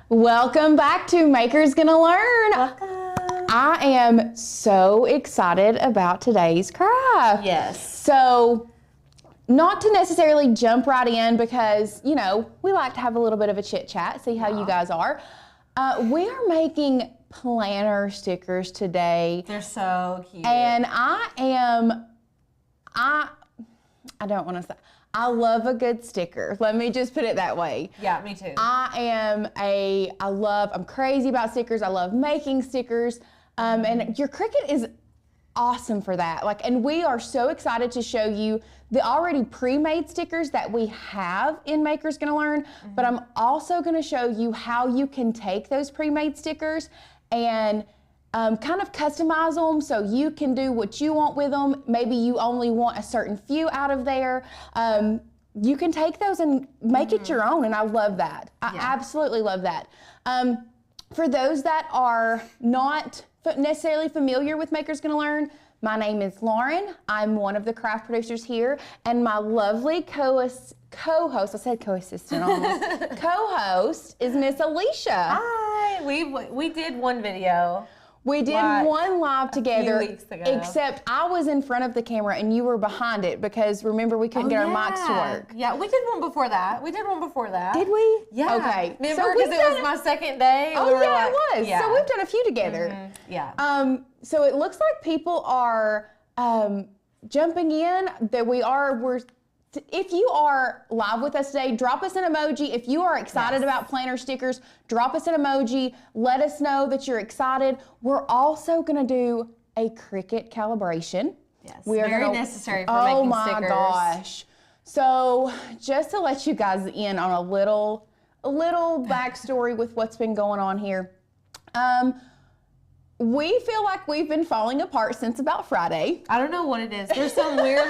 Welcome back to Maker's Gonna Learn. Welcome. I am so excited about today's craft. Yes. So, not to necessarily jump right in because, you know, we like to have a little bit of a chit chat, see how you guys are. We are making planner stickers today. They're so cute. And I don't want to say, I love a good sticker. Let me just put it that way. Yeah, me too. I'm crazy about stickers. I love making stickers. And your Cricut is awesome for that. And we are so excited to show you the already pre-made stickers that we have in Maker's Gonna Learn, but I'm also gonna show you how you can take those pre-made stickers and kind of customize them so you can do what you want with them. Maybe you only want a certain few out of there. You can take those and make it your own, and I love that. I absolutely love that. For those that are not necessarily familiar with Maker's Gonna Learn, my name is Lauren. I'm one of the craft producers here, and my lovely co-host, I said co-assistant almost, co-host is Miss Alicia. Hi. We did one video. We did one live together, a few weeks ago. Except I was in front of the camera and you were behind it because remember we couldn't get our mics to work. Yeah, we did one before that. Did we? Yeah. Okay. Remember, because it was my second day. Oh, yeah, it was. Yeah. So we've done a few together. Yeah. So it looks like people are jumping in. If you are live with us today, drop us an emoji. If you are excited about planner stickers, drop us an emoji. Let us know that you're excited. We're also going to do a Cricut calibration. Yes, we are very necessary for making stickers. Oh my gosh. So just to let you guys in on a little backstory with what's been going on here. We feel like we've been falling apart since about Friday. I don't know what it is. There's some weird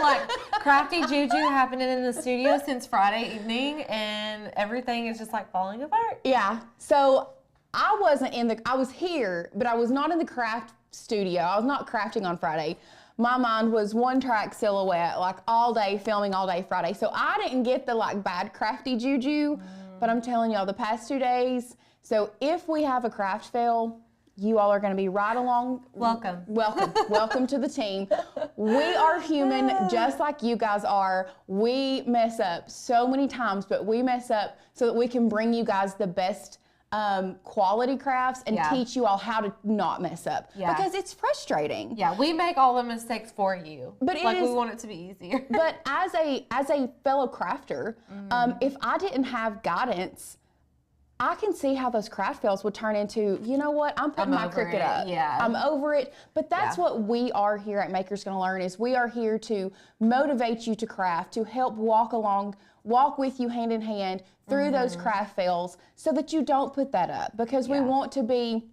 crafty juju happening in the studio since Friday evening, and everything is just falling apart. Yeah. So I was here, but I was not in the craft studio. I was not crafting on Friday. My mind was one track silhouette, all day, filming all day Friday. So I didn't get the bad crafty juju, but I'm telling y'all the past 2 days. So if we have a craft fail, you all are going to be right along. Welcome. Welcome to the team. We are human just like you guys are. We mess up so many times, but we mess up so that we can bring you guys the best quality crafts and teach you all how to not mess up. Yeah. Because it's frustrating. Yeah, we make all the mistakes for you. But we want it to be easier. But as a fellow crafter, if I didn't have guidance, I can see how those craft fails would turn into, you know what, I'm putting my Cricut up. Yeah. I'm over it. But that's what we are here at Maker's Gonna Learn, is we are here to motivate you to craft, to help walk with you hand in hand through those craft fails so that you don't put that up, because we want to be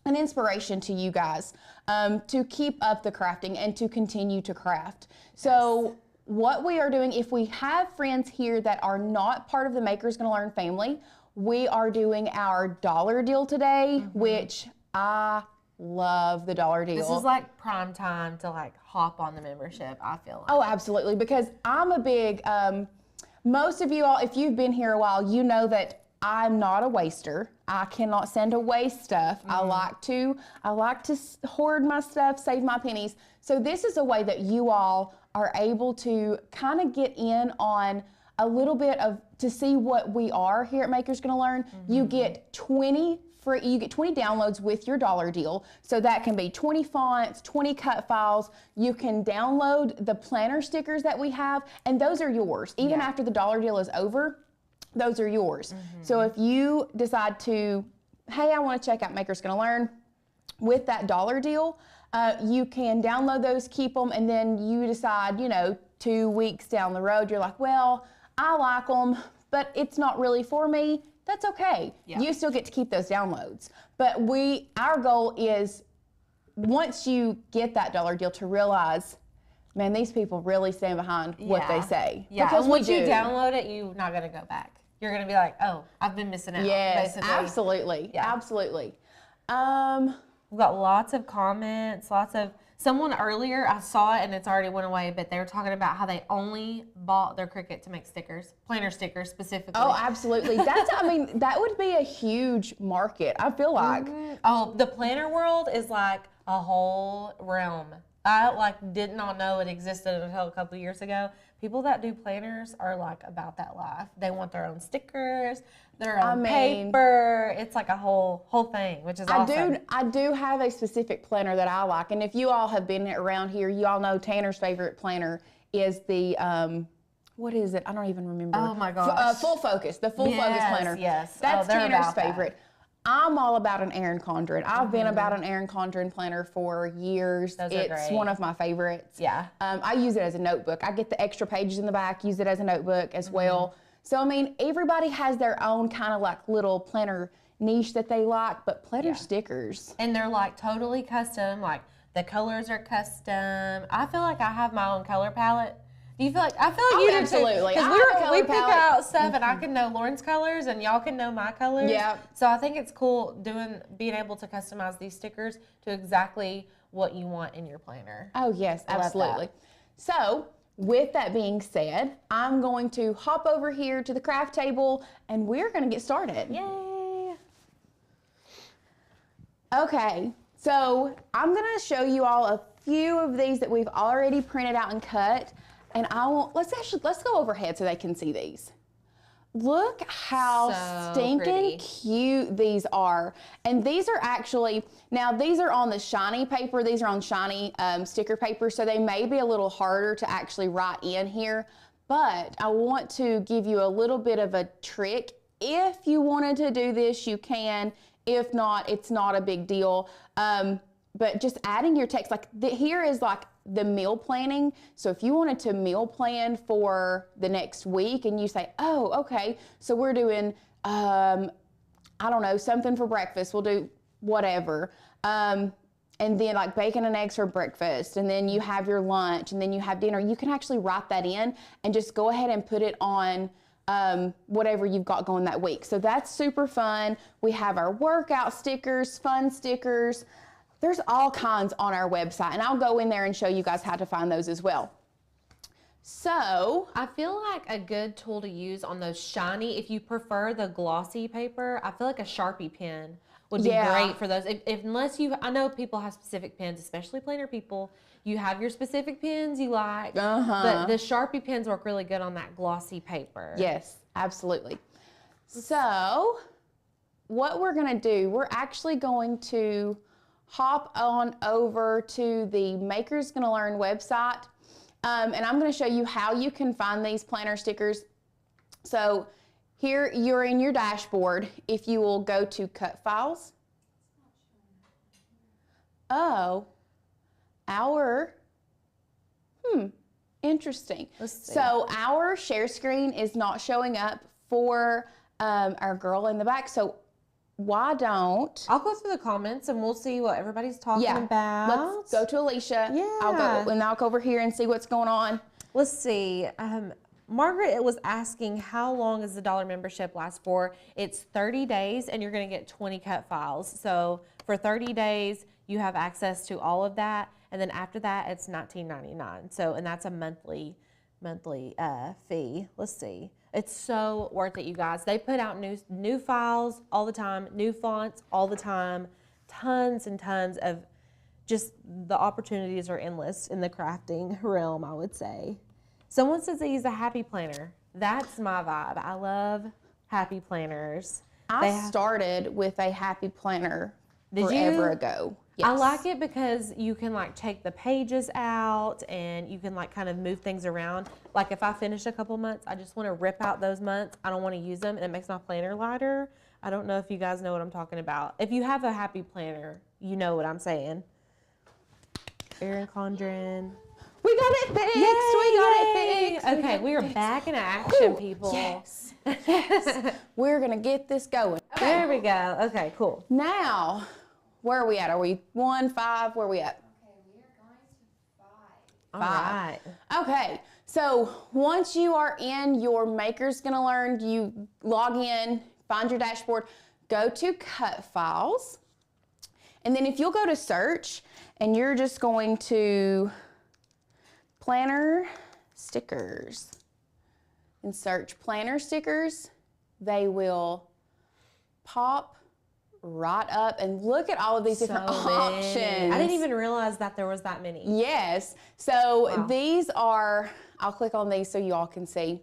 an inspiration to you guys to keep up the crafting and to continue to craft. So what we are doing, if we have friends here that are not part of the Maker's Gonna Learn family, we are doing our dollar deal today, which I love the dollar deal. This is prime time to hop on the membership, I feel like. Oh, absolutely, because I'm a big, most of you all, if you've been here a while, you know that I'm not a waster. I cannot stand to waste stuff. I like to hoard my stuff, save my pennies. So this is a way that you all are able to kind of get in on a little bit to see what we are here at Maker's Gonna Learn. You get 20 downloads with your dollar deal. So that can be 20 fonts, 20 cut files. You can download the planner stickers that we have, and those are yours. Even after the dollar deal is over, those are yours. So if you decide to, hey, I want to check out Maker's Gonna Learn with that dollar deal, you can download those, keep them, and then you decide, 2 weeks down the road, you're like, well, I like them, but it's not really for me. That's okay. Yeah. You still get to keep those downloads. But our goal is, once you get that dollar deal, to realize, man, these people really stand behind what they say. Yeah, because once you download it, you're not going to go back. You're going to be like, oh, I've been missing out. Yes, basically. Absolutely. Yeah. Absolutely. We've got lots of comments, lots of Someone earlier, I saw it and it's already went away, but they were talking about how they only bought their Cricut to make stickers, planner stickers specifically. Oh, absolutely. I mean, that would be a huge market, I feel like. Oh, the planner world is like a whole realm. I did not know it existed until a couple years ago. People that do planners are like about that life. They want their own stickers, their own paper. It's like a whole thing, which is awesome. I do have a specific planner that I like, and if you all have been around here, you all know Tanner's favorite planner is the what is it? I don't even remember. Oh my gosh. Full Focus, the Full Focus planner. Yes, that's Tanner's favorite. That. I'm all about an Erin Condren. I've been about an Erin Condren planner for years. It's one of my favorites. Yeah. I use it as a notebook. I get the extra pages in the back, use it as a notebook as well. So, I mean, everybody has their own kind of like little planner niche that they like, but planner stickers. And they're like totally custom, like the colors are custom. I feel like I have my own color palette. Do you feel like, I feel like you do absolutely. Because we pick out stuff and I can know Lauren's colors and y'all can know my colors. Yeah. So I think it's cool being able to customize these stickers to exactly what you want in your planner. Oh yes, absolutely. So with that being said, I'm going to hop over here to the craft table and we're going to get started. Yay. Okay, so I'm going to show you all a few of these that we've already printed out and cut. And let's go overhead so they can see these. Look how stinking cute these are. And these are actually, now these are on the shiny paper. These are on shiny sticker paper, so they may be a little harder to actually write in here. But I want to give you a little bit of a trick. If you wanted to do this, you can. If not, it's not a big deal. But just adding your text, here is like the meal planning. So if you wanted to meal plan for the next week and you say, oh, okay, so we're doing, I don't know, something for breakfast. We'll do whatever. And then like bacon and eggs for breakfast. And then you have your lunch and then you have dinner. You can actually write that in and just go ahead and put it on whatever you've got going that week. So that's super fun. We have our workout stickers, fun stickers. There's all kinds on our website, and I'll go in there and show you guys how to find those as well. So I feel like a good tool to use on those shiny, if you prefer the glossy paper, I feel like a Sharpie pen would be great for those. I know people have specific pens, especially planner people. You have your specific pens you like, but the Sharpie pens work really good on that glossy paper. Yes, absolutely. So what we're gonna do, we're actually going to hop on over to the Makers Gonna Learn website, and I'm gonna show you how you can find these planner stickers. So here you're in your dashboard. If you will go to Cut Files. Oh, interesting. So our share screen is not showing up for our girl in the back. So why don't I'll go through the comments and we'll see what everybody's talking about. Let's go to Alicia. Yeah. I'll go over here and see what's going on. Let's see. Margaret was asking how long does the $1 membership last for? It's 30 days and you're going to get 20 cut files. So for 30 days, you have access to all of that. And then after that, it's $19.99. So, and that's a monthly fee. Let's see. It's so worth it, you guys. They put out new files all the time, new fonts all the time, tons and tons of just the opportunities are endless in the crafting realm, I would say. Someone says they use a happy planner. That's my vibe. I love happy planners. I started with a happy planner forever ago. Yes. I like it because you can like take the pages out and you can like kind of move things around. Like if I finish a couple months, I just want to rip out those months. I don't want to use them and it makes my planner lighter. I don't know if you guys know what I'm talking about. If you have a happy planner, you know what I'm saying. Erin Condren. We got it fixed. Yay, we got it fixed. Okay, we are back in action, people. Yes. Yes. We're going to get this going. Okay. There we go. Okay, cool. Now, where are we at? Are we 1, 5? Where are we at? Okay, we are going to 5. All right. Okay, so once you are in your Makers Gonna Learn, you log in, find your dashboard, go to Cut Files, and then if you'll go to Search, And you're just going to planner stickers and search planner stickers. They will pop right up, and look at all of these different options. I didn't even realize that there was that many. Yes. So these are, I'll click on these so you all can see.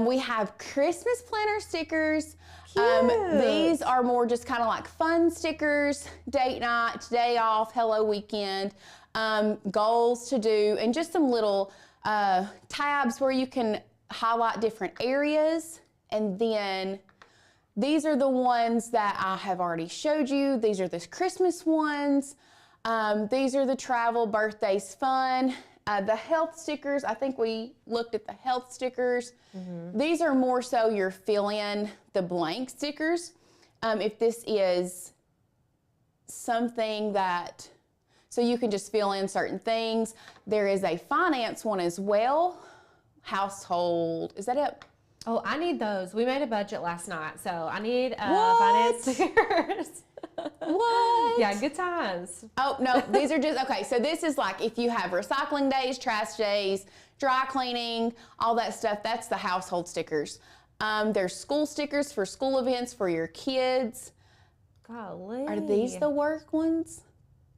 We have Christmas planner stickers. These are more just kind of like fun stickers, date night, day off, hello weekend, goals to do, and just some little tabs where you can highlight different areas. And then these are the ones that I have already showed you. These are the Christmas ones. These are the travel, birthdays, fun. The health stickers, I think we looked at the health stickers. These are more so your fill in the blank stickers. If this is something that, so you can just fill in certain things. There is a finance one as well. Household, is that it? Oh, I need those. We made a budget last night, so I need finance stickers. What? Yeah, good times. Oh, no, these are just, okay, so this is like if you have recycling days, trash days, dry cleaning, all that stuff, that's the household stickers. There's school stickers for school events for your kids. Golly. Are these the work ones?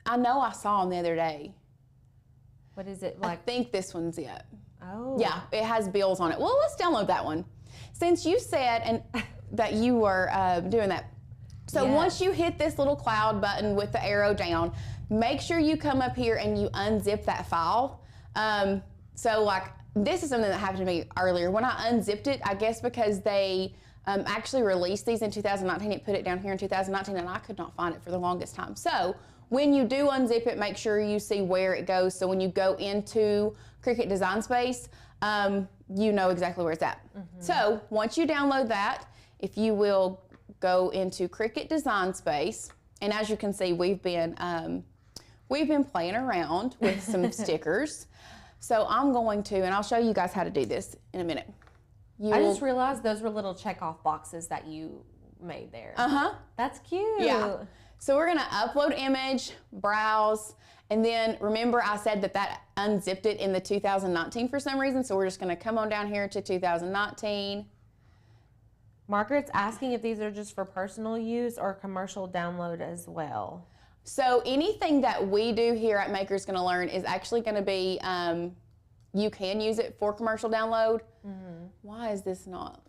I know I saw them the other day. What is it I like? think this one's it. Oh. Yeah, it has bills on it. Well, let's download that one. Since you said that you were doing that. So once you hit this little cloud button with the arrow down, make sure you come up here and you unzip that file. So like, this is something that happened to me earlier. When I unzipped it, I guess because they actually released these in 2019, it put it down here in 2019, and I could not find it for the longest time. So when you do unzip it, make sure you see where it goes. So when you go into Cricut Design Space, you know exactly where it's at. So once you download that, if you will go into Cricut Design Space, and as you can see, we've been playing around with some stickers. So I'm going to, and I'll show you guys how to do this in a minute. I just realized those were little check-off boxes that you made there. That's cute. Yeah. So we're gonna upload image, browse, and then remember I said that unzipped it in the 2019 for some reason, so we're just gonna come on down here to 2019. Margaret's asking if these are just for personal use or commercial download as well. So anything that we do here at Maker's Gonna Learn is actually gonna be, you can use it for commercial download. Why is this not?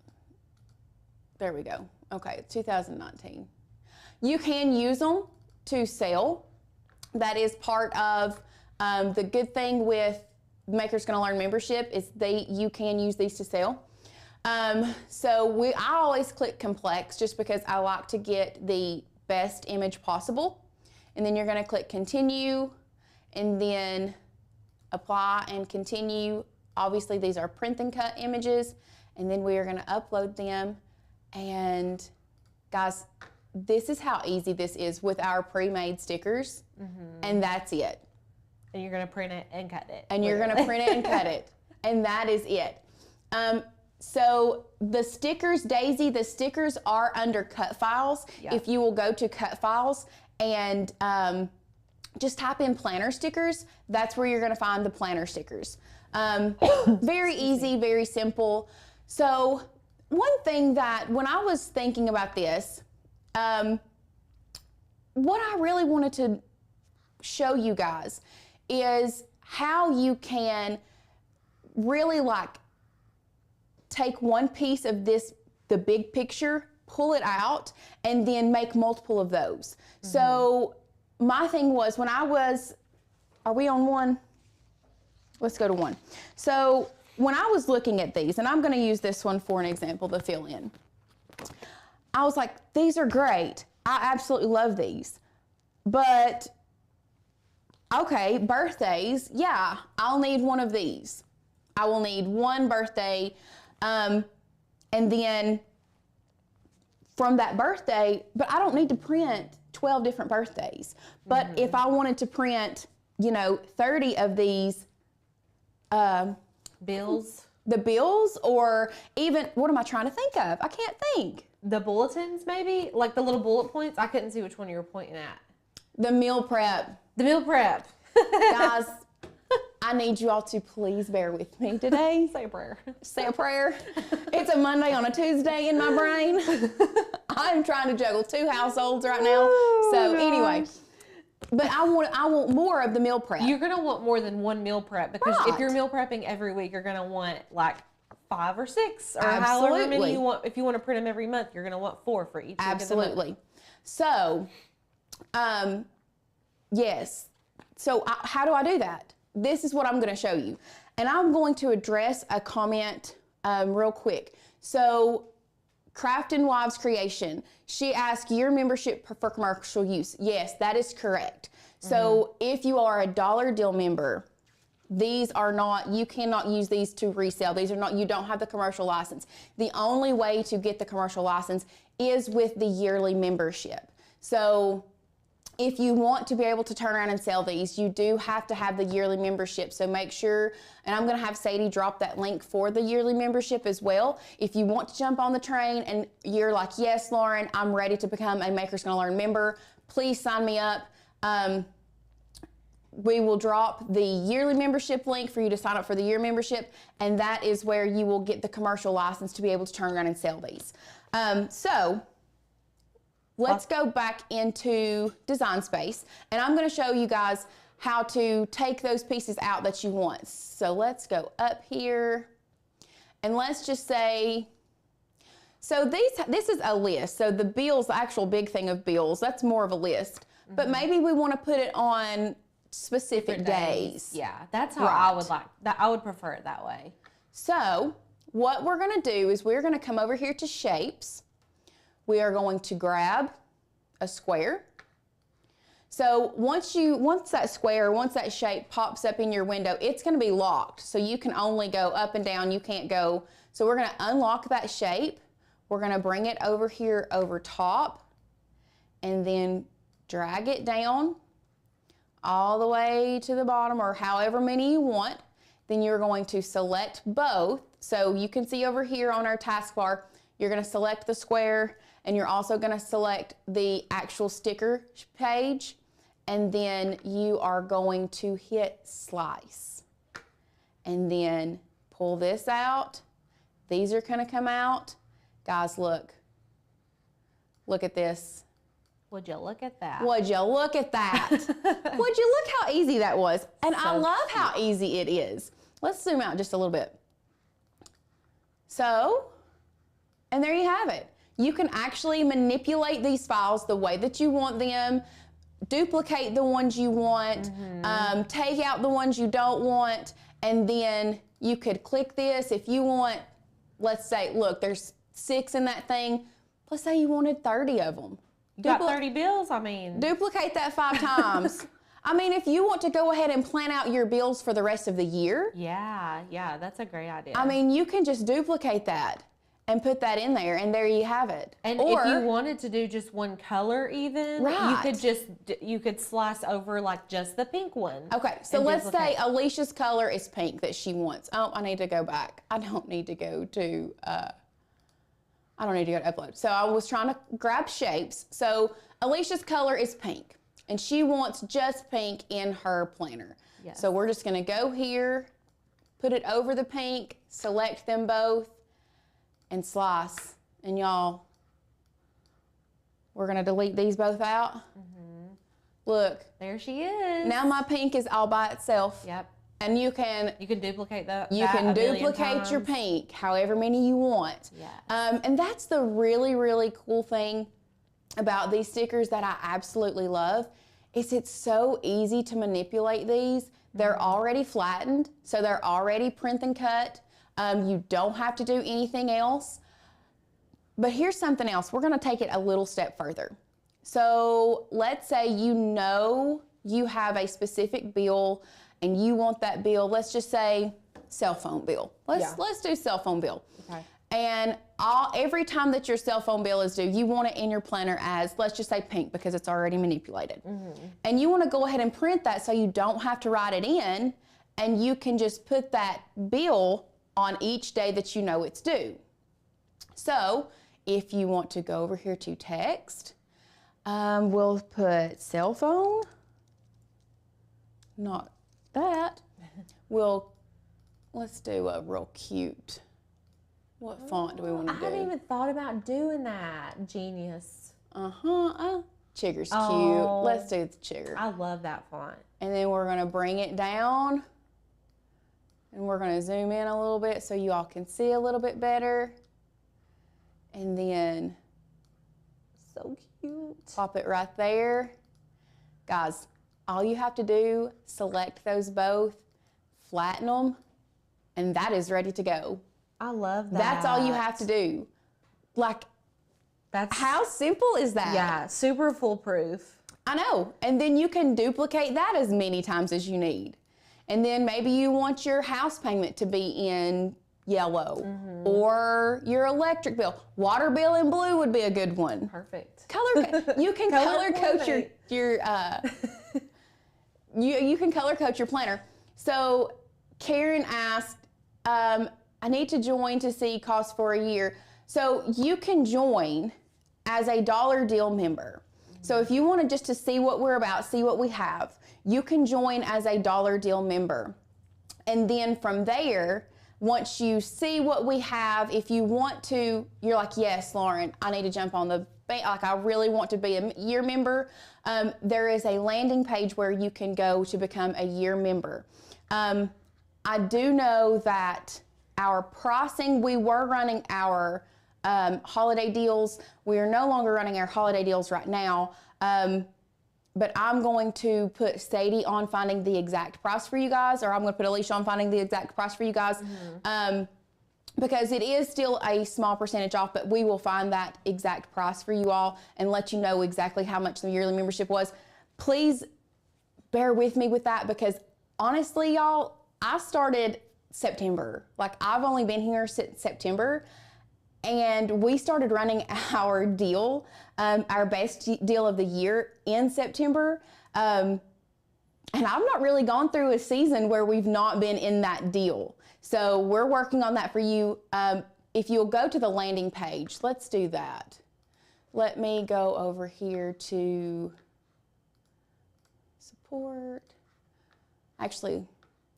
There we go. Okay, 2019. You can use them to sell. That is part of the good thing with Maker's Gonna Learn membership is you can use these to sell. So I always click complex just because I like to get the best image possible. And then you're gonna click continue and then apply and continue. Obviously these are print and cut images, and then we are gonna upload them. And guys, this is how easy this is with our pre-made stickers, and that's it. And you're gonna print it and cut it. And you're gonna print it and cut it, and that is it. So the stickers, Daisy, the stickers are under cut files. Yeah. If you will go to cut files and just type in planner stickers, that's where you're gonna find the planner stickers. Very easy, very simple. So one thing that when I was thinking about this, what I really wanted to show you guys is how you can really like take one piece of this, the big picture, pull it out, and then make multiple of those. So my thing was when are we on one? Let's go to one. So when I was looking at these, and I'm gonna use this one for an example, the fill in. I was like, these are great. I absolutely love these. But, okay, birthdays, yeah, I'll need one of these. I will need one birthday, and then from that birthday, but I don't need to print 12 different birthdays. But if I wanted to print, 30 of these, Bills. the bills, or even, what am I trying to think of? I can't think. The bulletins, maybe? Like the little bullet points? I couldn't see which one you were pointing at. The meal prep. The meal prep. Guys, I need you all to please bear with me today. Say a prayer. Say a prayer. It's a Monday on a Tuesday in my brain. I'm trying to juggle 2 households right now. So anyway, but I want more of the meal prep. You're gonna want more than one meal prep because Right. if you're meal prepping every week, you're gonna want like 5 or 6 or however Absolutely. many you want. If you want to print them every month, you're gonna want 4 for each week of the month. Absolutely. So, yes. So how do I do that? This is what I'm going to show you. And I'm going to address a comment real quick. So Craftin' Wives Creation, she asked your membership for commercial use. Yes, that is correct. So if you are a dollar deal member, these are not, you cannot use these to resell. These are not, you don't have the commercial license. The only way to get the commercial license is with the yearly membership. So if you want to be able to turn around and sell these, you do have to have the yearly membership. So make sure, and I'm going to have Sadie drop that link for the yearly membership as well. If you want to jump on the train and you're like, yes, Lauren, I'm ready to become a Maker's Gonna Learn member, please sign me up. We will drop the yearly membership link for you to sign up for the year membership, and that is where you will get the commercial license to be able to turn around and sell these. So let's go back into Design Space, and I'm going to show you guys how to take those pieces out that you want. So let's go up here, and let's just say, so this is a list. So the bills, the actual big thing of bills, that's more of a list. But maybe we want to put it on specific days. Yeah, that's how Right. I would like that. I would prefer it that way. So what we're going to do is we're going to come over here to shapes. We are going to grab a square. So once that shape pops up in your window, it's going to be locked. So you can only go up and down. You can't go. So we're going to unlock that shape. We're going to bring it over here over top and then drag it down all the way to the bottom, or however many you want. Then you're going to select both. So you can see over here on our taskbar, you're going to select the square, and you're also going to select the actual sticker page, and then you are going to hit slice. And then pull this out. These are going to come out. Guys, look. Look at this. Would you look at that? Would you look at that? Would you look how easy that was? And I love how easy it is. Let's zoom out just a little bit. So, and there you have it. You can actually manipulate these files the way that you want them, duplicate the ones you want, take out the ones you don't want, and then you could click this if you want. Let's say, look, there's 6 in that thing. Let's say you wanted 30 of them. You got 30 bills, I mean. Duplicate that 5 times. I mean, if you want to go ahead and plan out your bills for the rest of the year. Yeah, that's a great idea. I mean, you can just duplicate that and put that in there, and there you have it. And if you wanted to do just one color even, you could slice over like just the pink one. Okay, so let's say Alicia's color is pink that she wants. Oh, I need to go back. I don't need to go to upload. So I was trying to grab shapes. So Alicia's color is pink, and she wants just pink in her planner. Yes. So we're just gonna go here, put it over the pink, select them both, and slice. And y'all, we're gonna delete these both out. Look. There she is. Now my pink is all by itself. Yep. And you can duplicate that. You can duplicate your pink, however many you want. Yeah. And that's the really, really cool thing about these stickers that I absolutely love, is it's so easy to manipulate these. They're already flattened, so they're already print and cut. You don't have to do anything else. But here's something else. We're gonna take it a little step further. So let's say you know you have a specific bill and you want that bill, let's just say cell phone bill. Let's do cell phone bill. Okay. And every time that your cell phone bill is due, you want it in your planner as, let's just say pink, because it's already manipulated. And you want to go ahead and print that so you don't have to write it in, and you can just put that bill on each day that you know it's due. So if you want to go over here to text, we'll put cell phone. not that. Let's do a real cute. What font do we want to I do? haven't even thought about doing that. Genius. Chigger's cute. Oh. Let's do the Chigger. I love that font. And then we're gonna bring it down and we're gonna zoom in a little bit so you all can see a little bit better. And then So cute. pop it right there. Guys, all you have to do, select those both, flatten them, and that is ready to go. I love that. That's all you have to do. Like, That's how simple is that? yeah, super foolproof. I know. And then you can duplicate that as many times as you need. And then maybe you want your house payment to be in yellow or your electric bill. Water bill in blue would be a good one. Perfect. You can color code your coordinate. you can color code your planner. So Karen asked, I need to join to see costs for a year. So you can join as a dollar deal member. So if you wanted just to see what we're about, see what we have, you can join as a dollar deal member. And then from there, once you see what we have, if you want to, you're like, yes, Lauren, I need to jump on the bank. Like, I really want to be a year member. There is a landing page where you can go to become a year member. I do know that our pricing, we were running our holiday deals. We are no longer running our holiday deals right now. But I'm going to put Sadie on finding the exact price for you guys, or I'm going to put Alicia on finding the exact price for you guys. Because it is still a small percentage off, but we will find that exact price for you all and let you know exactly how much the yearly membership was. Please bear with me with that, because honestly, y'all, I started September. Like, I've only been here since September, and we started running our deal, our best deal of the year in September. And I've not really gone through a season where we've not been in that deal. So we're working on that for you. If you'll go to the landing page, let's do that. Let me go over here to support. Actually,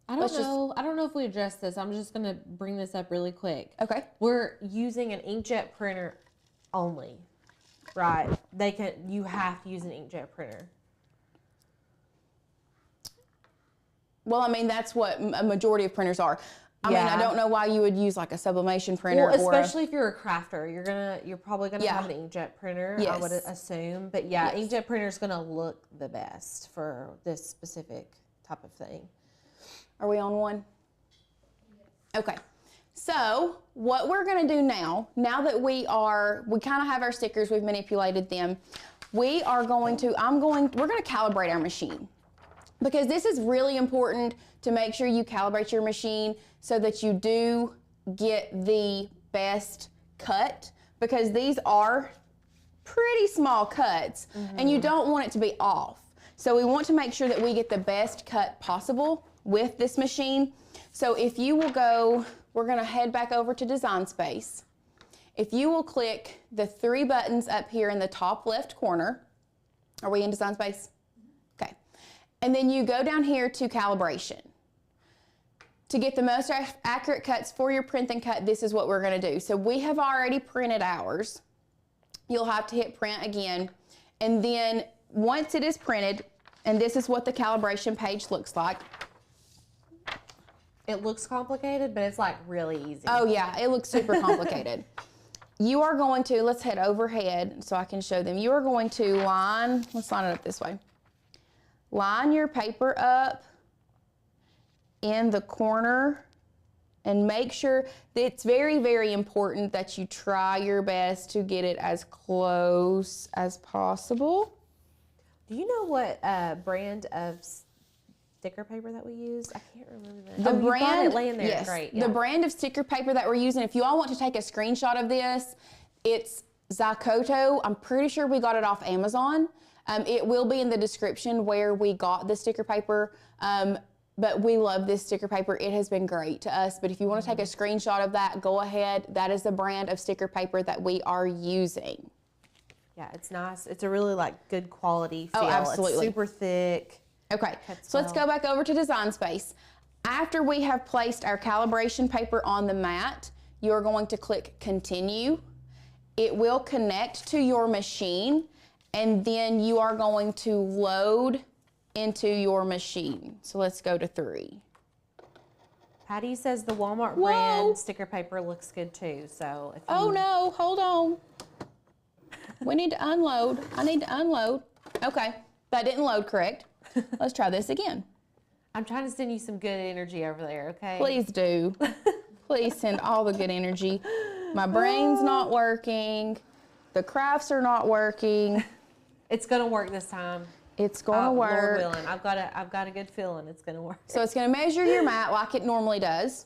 I don't know if we addressed this. I'm just gonna bring this up really quick. okay. We're using an inkjet printer only, right? You have to use an inkjet printer. Well, I mean, that's what a majority of printers are. I mean, I don't know why you would use like a sublimation printer. Well, especially if you're a crafter, you're probably gonna have an inkjet printer. Yes. I would assume, but yeah, inkjet printer is gonna look the best for this specific type of thing. Are we on one? Okay. So what we're gonna do now that we kind of have our stickers, we've manipulated them, we're gonna calibrate our machine. Because this is really important to make sure you calibrate your machine so that you do get the best cut, because these are pretty small cuts and you don't want it to be off. So we want to make sure that we get the best cut possible with this machine. So if you will go, we're gonna head back over to Design Space. If you will click the 3 buttons up here in the top left corner. Are we in Design Space? Okay. And then you go down here to Calibration. To get the most accurate cuts for your print and cut, this is what we're gonna do. So we have already printed ours. You'll have to hit print again. And then once it is printed, and this is what the calibration page looks like. It looks complicated, but it's like really easy. Oh yeah, it looks super complicated. You are going to, let's head overhead so I can show them. You are going to let's line it up this way. Line your paper up in the corner and make sure that it's very, very important that you try your best to get it as close as possible. Do you know what brand of sticker paper that we use? I can't remember that. The brand, you got it laying there. yes, Great. the brand of sticker paper that we're using, if you all want to take a screenshot of this, it's Zykoto. I'm pretty sure we got it off Amazon. It will be in the description where we got the sticker paper, but we love this sticker paper. It has been great to us, but if you want to take a screenshot of that, go ahead. That is the brand of sticker paper that we are using. Yeah, it's nice. It's a really like good quality feel. Oh, absolutely. It's super thick. Okay, Cuts so let's well. go back over to Design Space. After we have placed our calibration paper on the mat, you're going to click Continue. It will connect to your machine, and then you are going to load into your machine. So let's go to 3. Patty says the Walmart Whoa. brand sticker paper looks good too. So if you, Oh no, hold on. We need to unload. I need to unload. Okay, that didn't load correct. Let's try this again. I'm trying to send you some good energy over there, okay? Please do. Please send all the good energy. My brain's not working. The crafts are not working. It's gonna work this time. It's gonna Lord work. willing. I've got a good feeling it's gonna work. So it's gonna measure your mat like it normally does.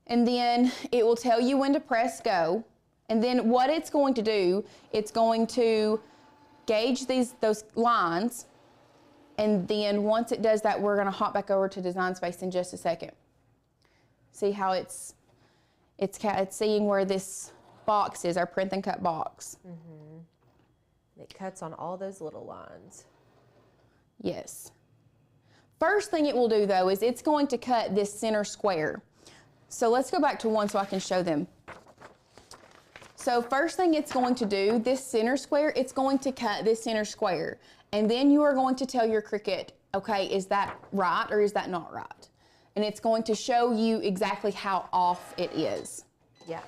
And then it will tell you when to press go. And then what it's going to do, it's going to gauge those lines. And then once it does that, we're gonna hop back over to Design Space in just a second. See how it's seeing where this box is, our print and cut box. It cuts on all those little lines. Yes. First thing it will do though is it's going to cut this center square. So let's go back to one so I can show them. So first thing it's going to do, this center square, it's going to cut this center square. And then you are going to tell your Cricut, okay, is that right or is that not right? And it's going to show you exactly how off it is. Yeah.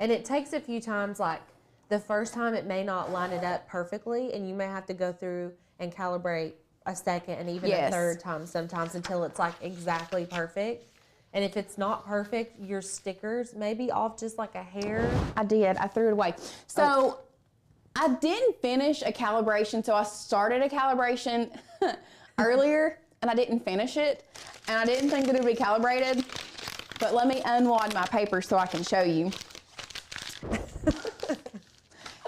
And it takes a few times, like the first time it may not line it up perfectly and you may have to go through and calibrate a second and even a third time sometimes until it's like exactly perfect. And if it's not perfect, your stickers may be off just like a hair. I did, I threw it away. So I didn't finish a calibration, so I started a calibration earlier and I didn't finish it. And I didn't think that it would be calibrated, but let me unwad my paper so I can show you.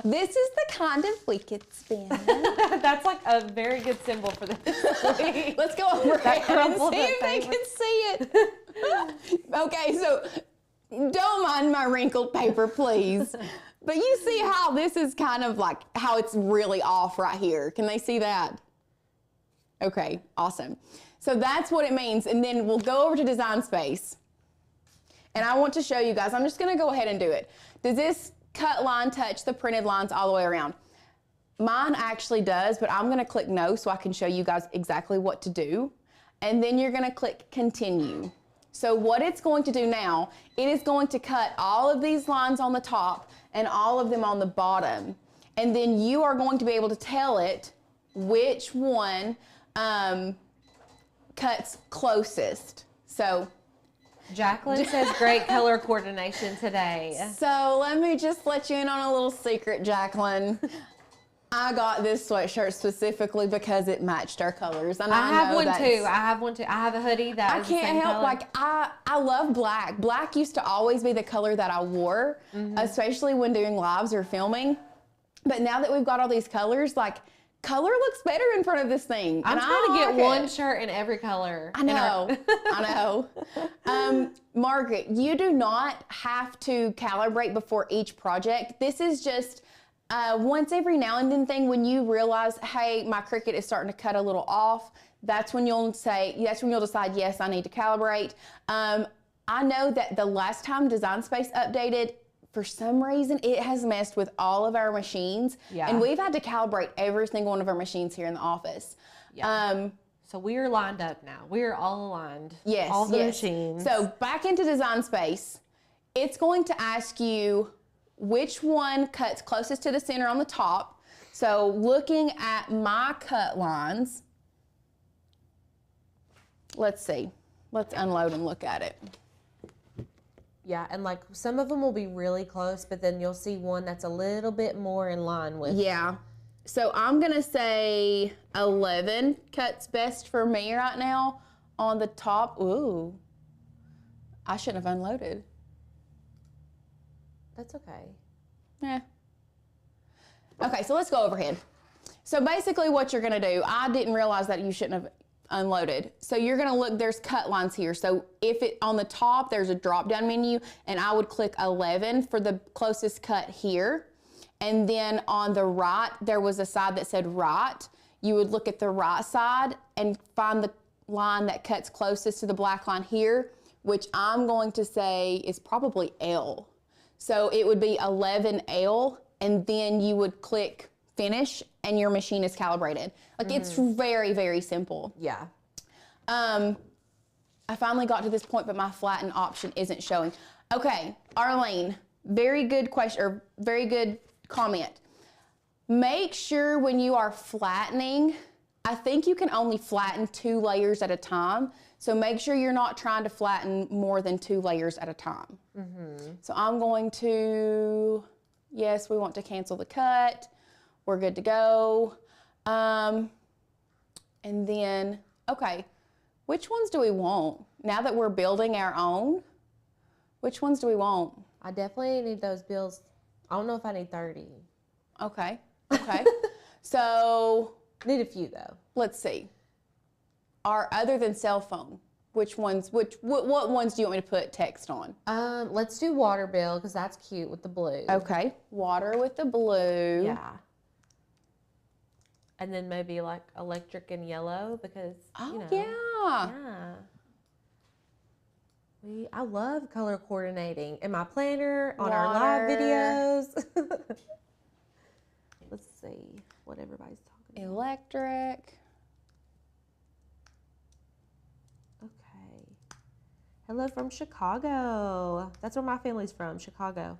This is the kind of wicked spin. That's like a very good symbol for this. Let's go over and see crumpled if they paper. can see it. Okay, so don't mind my wrinkled paper, please. But you see how this is kind of like how it's really off right here. Can they see that? Okay, awesome. So that's what it means. And then we'll go over to Design Space. And I want to show you guys, I'm just gonna go ahead and do it. Does this cut line touch the printed lines all the way around? Mine actually does, but I'm gonna click no so I can show you guys exactly what to do. And then you're gonna click continue. So what it's going to do now, it is going to cut all of these lines on the top and all of them on the bottom. And then you are going to be able to tell it which one cuts closest. So Jacqueline says great color coordination today. So let me just let you in on a little secret, Jacqueline. I got this sweatshirt specifically because it matched our colors. And I have know one that's- too. I have one too. I have a hoodie that I is the same can't help, color. like, I love black. Black used to always be the color that I wore, especially when doing lives or filming. But now that we've got all these colors, like, color looks better in front of this thing. I'm and trying to I get like one it. shirt in every color. I know, I know. Margaret, you do not have to calibrate before each project. This is just once every now and then thing when you realize, hey, my Cricut is starting to cut a little off. That's when you'll decide, yes, I need to calibrate. I know that the last time Design Space updated, for some reason, it has messed with all of our machines. Yeah. And we've had to calibrate every single one of our machines here in the office. Yeah. So we are lined up now. We are all aligned. Yes, all the yes. machines. So back into Design Space, it's going to ask you which one cuts closest to the center on the top. So looking at my cut lines, let's see. Let's unload and look at it. yeah, and like some of them will be really close, but then you'll see one that's a little bit more in line with. Yeah. So I'm gonna say 11 cuts best for me right now on the top. Ooh, I shouldn't have unloaded. That's okay. Yeah. Okay, so let's go overhead. So basically what you're gonna do, I didn't realize that you shouldn't have unloaded. So you're gonna look, there's cut lines here. So if it, on the top, there's a drop down menu and I would click 11 for the closest cut here. And then on the right, there was a side that said right. you would look at the right side and find the line that cuts closest to the black line here, which I'm going to say is probably L. So it would be 11L, and then you would click finish and your machine is calibrated. Like it's very, very simple. Yeah. I finally got to this point, but my flatten option isn't showing. Okay, Arlene, very good question, or very good comment. Make sure when you are flattening, I think you can only flatten 2 layers at a time. So make sure you're not trying to flatten more than 2 layers at a time. So I'm going to, yes, we want to cancel the cut. We're good to go. And then, okay, which ones do we want? Now that we're building our own, which ones do we want? I definitely need those bills. I don't know if I need 30. Okay, okay. So, Need a few though. let's see. Other than cell phone, what ones do you want me to put text on? Let's do water bill because that's cute with the blue. Okay, water with the blue. Yeah. And then maybe like electric and yellow because Oh, yeah. yeah. I love color coordinating in my planner, on our Water. live videos. Let's see what everybody's talking about. Electric. Okay. Hello from Chicago. That's where my family's from, Chicago.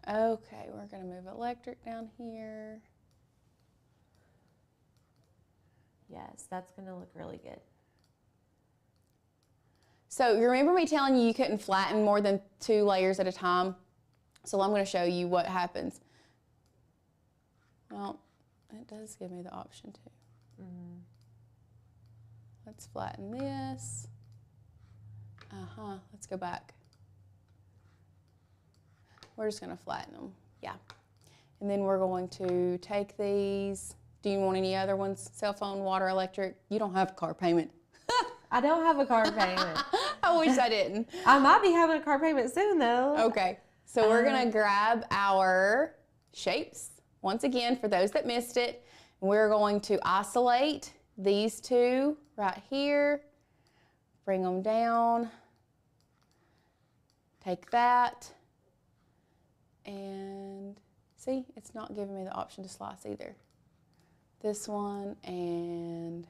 Okay, we're gonna move electric down here. Yes, that's going to look really good. So you remember me telling you couldn't flatten more than 2 layers at a time? So I'm going to show you what happens. Well, it does give me the option to. Let's flatten this. Let's go back. We're just going to flatten them. Yeah. And then we're going to take these. Do you want any other ones? Cell phone, water, electric? You don't have a car payment. I don't have a car payment. I wish I didn't. I might be having a car payment soon, though. Okay, so we're gonna grab our shapes once again for those that missed it. We're going to isolate these two right here, bring them down, take that, and see, it's not giving me the option to slice either. This one and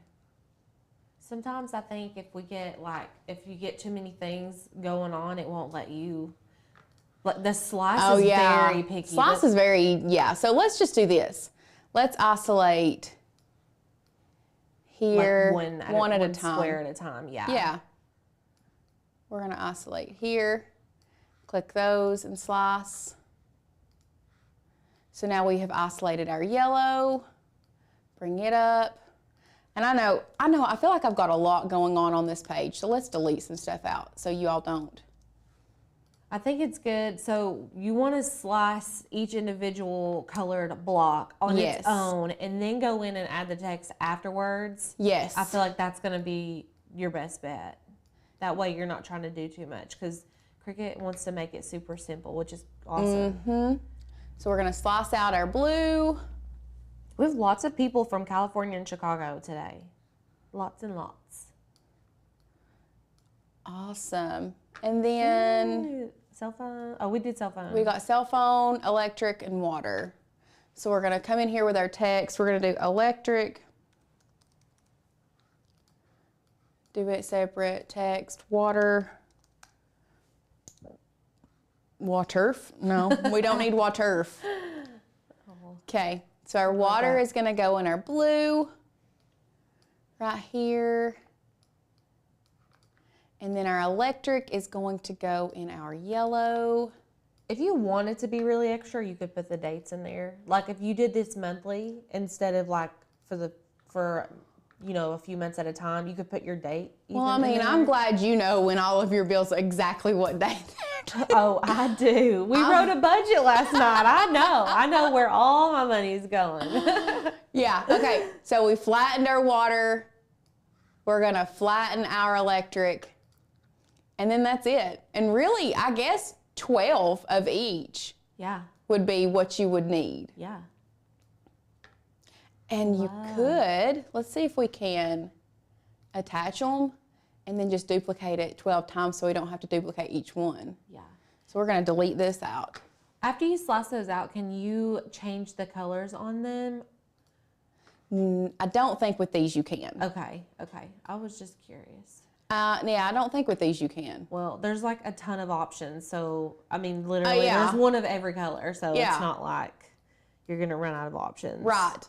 Sometimes I think if you get too many things going on, it won't let you. Like the slice is very picky. Slice is very, yeah. So let's just do this. Let's isolate here like one at a one time. square at a time. Yeah. Yeah. We're gonna isolate here. Click those and slice. So now we have isolated our yellow. Bring it up. And I know, I feel like I've got a lot going on this page. So let's delete some stuff out so you all don't. I think it's good. So you want to slice each individual colored block on Yes. its own and then go in and add the text afterwards. Yes. I feel like that's going to be your best bet. That way you're not trying to do too much because Cricut wants to make it super simple, which is awesome. So we're gonna slice out our blue. We have lots of people from California and Chicago today. Lots and lots. Awesome. And then Cell phone. Oh, we did cell phone. we got cell phone, electric, and water. So we're gonna come in here with our text. We're gonna do electric. Do it separate, text, water. Waterf? No, we don't need waterf. Okay, so our water is gonna go in our blue, right here. And then our electric is going to go in our yellow. If you wanted to be really extra, you could put the dates in there. Like if you did this monthly instead of like for a few months at a time, you could put your date. Well, I mean, I'm glad you know when all of your bills exactly what day they're due. Oh, I do. We wrote a budget last night. I know where all my money is going. Yeah, okay. So we flattened our water. We're gonna flatten our electric. And then that's it. And really, I guess 12 of each Yeah. would be what you would need. Yeah. And you could, let's see if we can attach them and then just duplicate it 12 times so we don't have to duplicate each one. Yeah. So we're gonna delete this out. After you slice those out, can you change the colors on them? I don't think with these you can. Okay. I was just curious. Yeah, I don't think with these you can. Well, there's like a ton of options. So, I mean, literally, yeah. there's one of every color. So Yeah. it's not like you're going to run out of options. Right.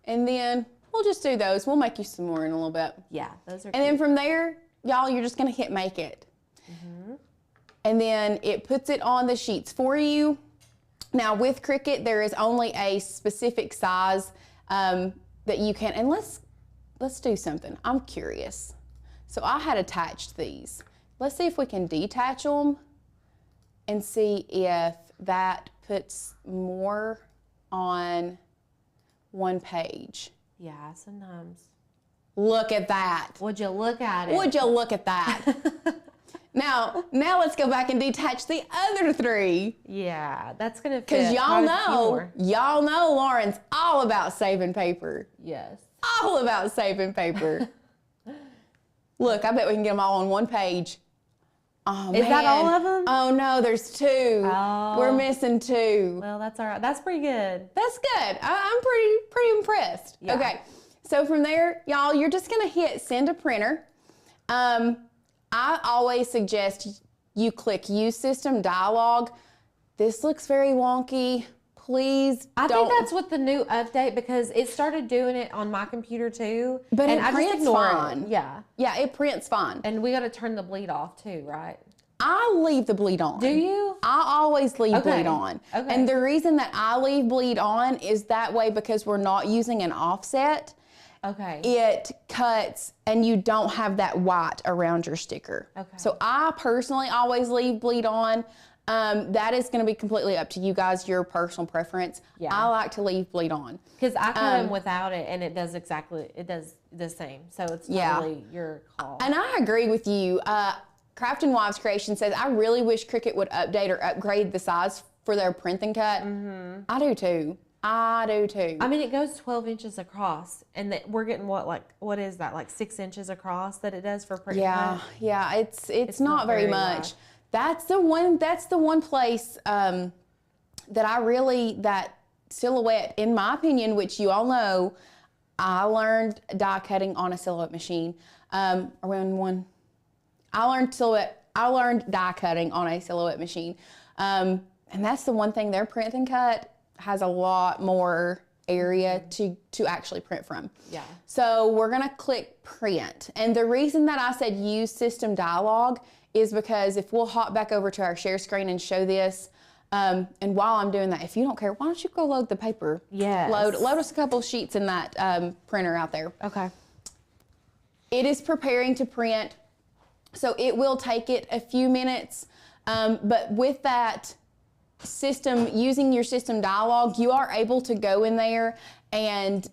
And then we'll just do those. We'll make you some more in a little bit. Yeah, those are And then from there, y'all, you're just gonna hit make it. And then it puts it on the sheets for you. Now with Cricut, there is only a specific size that you can, and let's do something. I'm curious. So I had attached these. Let's see if we can detach them and see if that puts more on one page. Yeah, sometimes. Look at that. Would you look at it? Would you look at that? Now let's go back and detach the other three. Yeah, that's going to fit. Because y'all know Lauren's all about saving paper. Yes. All about saving paper. Look, I bet we can get them all on one page. Oh, Is that all of them? Oh no, there's two. Oh. We're missing two. Well, that's all right. That's pretty good. That's good. I'm pretty impressed. Yeah. Okay, so from there, y'all, you're just gonna hit send to printer. I always suggest you click Use System Dialog. This looks very wonky. Please I don't. think that's with the new update because it started doing it on my computer too. But and it I just prints ignore fine. it. Yeah. Yeah, it prints fine. And we got to turn the bleed off too, right? I leave the bleed on. Do you? I always leave Okay. bleed on. Okay. And the reason that I leave bleed on is that way because we're not using an offset. Okay. It cuts and you don't have that white around your sticker. Okay. So I personally always leave bleed on. That is going to be completely up to you guys, your personal preference. Yeah. I like to leave bleed on. Because I cut them without it and it does the same. So it's totally your call. And I agree with you. Craft and Wives Creation says, I really wish Cricut would update or upgrade the size for their print and cut. Mm-hmm. I do too. I mean, it goes 12 inches across, and we're getting what is that, like 6 inches across that it does for print? Yeah, cut? yeah. It's not very much. That's the one place that that silhouette, in my opinion, which you all know, I learned die cutting on a silhouette machine. I learned die cutting on a silhouette machine, and that's the one thing their print and cut has a lot more area to actually print from. Yeah. So we're gonna click print. And the reason that I said use system dialog is because if we'll hop back over to our share screen and show this, and while I'm doing that, if you don't care, why don't you go load the paper? Yes. Load us a couple sheets in that printer out there. Okay. It is preparing to print, so it will take it a few minutes, but with that system, using your system dialog, you are able to go in there and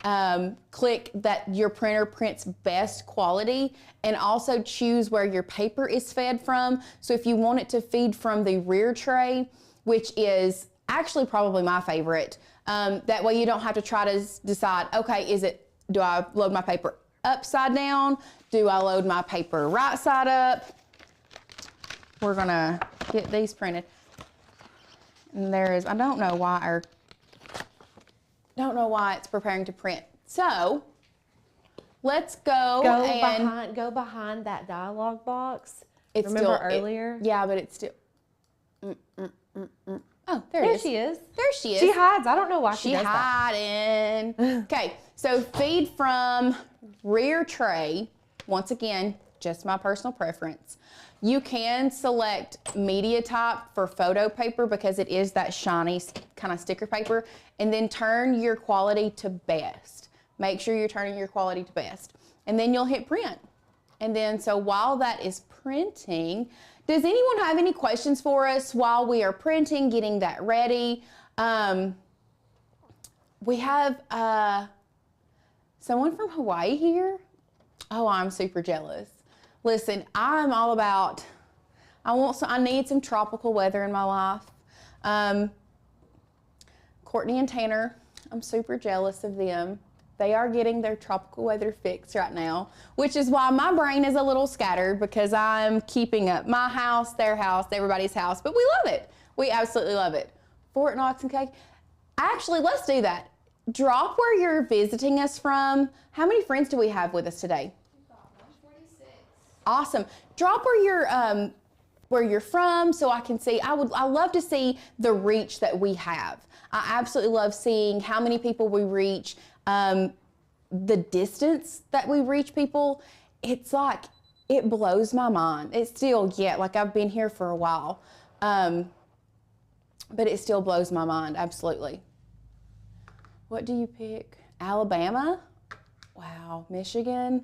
click that your printer prints best quality and also choose where your paper is fed from. So if you want it to feed from the rear tray, which is actually probably my favorite, that way you don't have to try to decide, okay, do I load my paper upside down? Do I load my paper right side up? We're gonna get these printed. And I don't know why it's preparing to print. So let's go behind that dialog box. It's Remember still, earlier? Yeah, but it's still. Oh, there There she is. There she is. She hides. I don't know why she does that. hiding. Okay, so feed from rear tray. Once again, just my personal preference. You can select media type for photo paper because it is that shiny kind of sticker paper, and then turn your quality to best. Make sure you're turning your quality to best. And then you'll hit print. And then, so while that is printing, does anyone have any questions for us while we are printing, getting that ready? We have someone from Hawaii here. Oh, I'm super jealous. Listen, I'm all about, I need some tropical weather in my life. Courtney and Tanner I'm super jealous of them. They are getting their tropical weather fix right now, which is why my brain is a little scattered because I'm keeping up my house, their house, everybody's house, but we love it. We absolutely love it. Fort Knox and cake. Actually, let's do that. Drop where you're visiting us from. How many friends do we have with us today? 146. Awesome. Drop where you're from so I can see. I love to see the reach that we have. I absolutely love seeing how many people we reach, the distance that we reach people. It's like, it blows my mind. It's still, like I've been here for a while, but it still blows my mind, absolutely. What do you pick? Alabama? Wow, Michigan?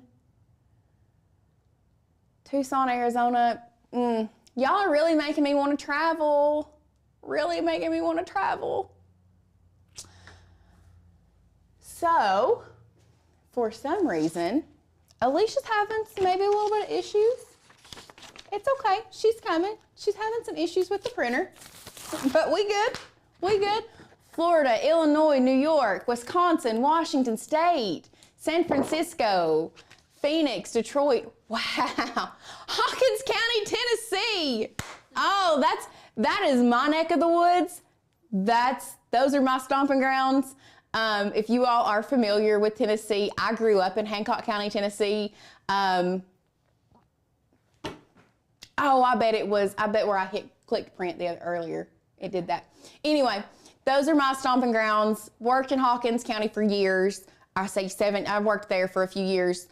Tucson, Arizona? Y'all are really making me want to travel. Really making me want to travel. So, for some reason, Alicia's having maybe a little bit of issues. It's okay, she's coming. She's having some issues with the printer, but we good, we good. Florida, Illinois, New York, Wisconsin, Washington State, San Francisco, Phoenix, Detroit. Wow, Hawkins County, Tennessee. Oh, that is my neck of the woods. Those are my stomping grounds. If you all are familiar with Tennessee, I grew up in Hancock County, Tennessee. Oh, I bet where I clicked print earlier, it did that. Anyway, those are my stomping grounds. Worked in Hawkins County for years. I've worked there for a few years.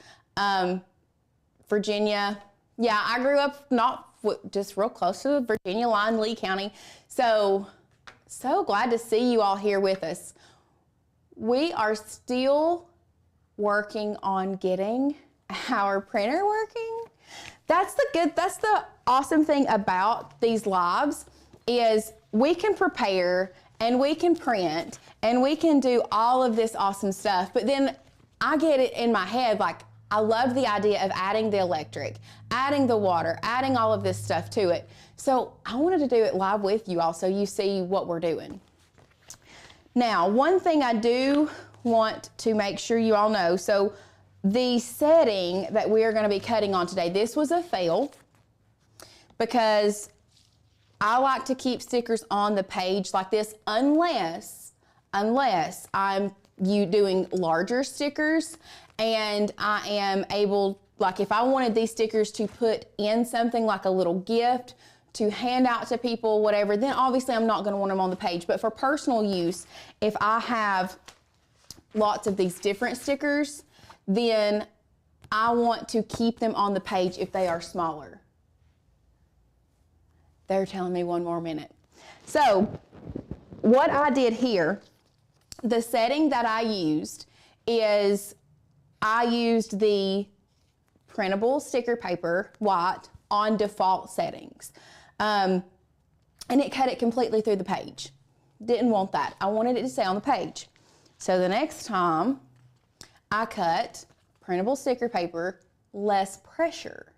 Virginia. Yeah, I grew up just real close to the Virginia line, Lee County. So glad to see you all here with us. We are still working on getting our printer working. That's the awesome thing about these lives is we can prepare and we can print and we can do all of this awesome stuff. But then I get it in my head, like I love the idea of adding the electric, adding the water, adding all of this stuff to it. So I wanted to do it live with you all so you see what we're doing. Now, one thing I do want to make sure you all know, so the setting that we are going to be cutting on today, this was a fail because I like to keep stickers on the page like this unless I'm doing larger stickers and I am able, like if I wanted these stickers to put in something like a little gift to hand out to people, whatever, then obviously I'm not going to want them on the page. But for personal use, if I have lots of these different stickers, then I want to keep them on the page if they are smaller. They're telling me 1 more minute. So what I did here, the setting that I used is I used the printable sticker paper, white, on default settings. And it cut it completely through the page. Didn't want that. I wanted it to stay on the page. So the next time I cut printable sticker paper, less pressure.